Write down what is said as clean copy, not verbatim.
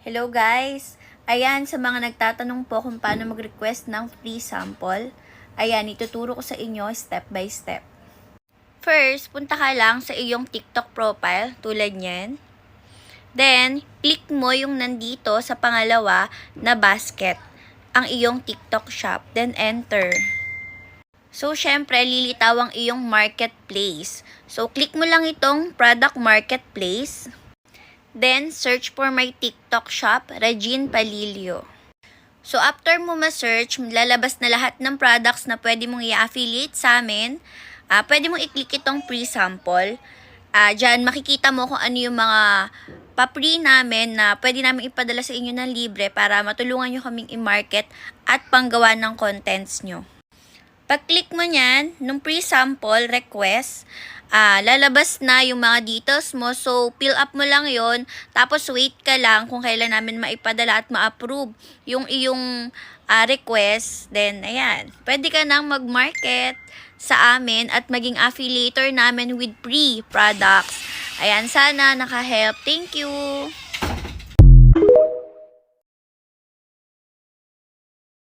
Hello guys! Ayan, sa mga nagtatanong po kung paano mag-request ng free sample, ayan, ituturo ko sa inyo step by step. First, punta ka lang sa iyong TikTok profile, tulad nyan. Then, click mo yung nandito sa pangalawa na basket, ang iyong TikTok shop. Then, enter. So, syempre, lilitaw ang iyong marketplace. So, click mo lang itong product marketplace. Then, search for my TikTok shop, Regine Palilio. So, after mo ma-search, lalabas na lahat ng products na pwede mong i-affiliate sa amin. Pwede mong i-click itong pre-sample. Diyan, makikita mo kung ano yung mga pa-pre namin na pwede namin ipadala sa inyo ng libre para matulungan nyo kaming i-market at panggawa ng contents nyo. Pag-click mo nyan, nung pre-sample request, lalabas na yung mga details mo. So, fill up mo lang yon. Tapos, wait ka lang kung kailan namin maipadala at ma-approve yung iyong request. Then, ayan. Pwede ka nang mag-market sa amin at maging affiliator namin with free products. Ayan, sana naka-help. Thank you!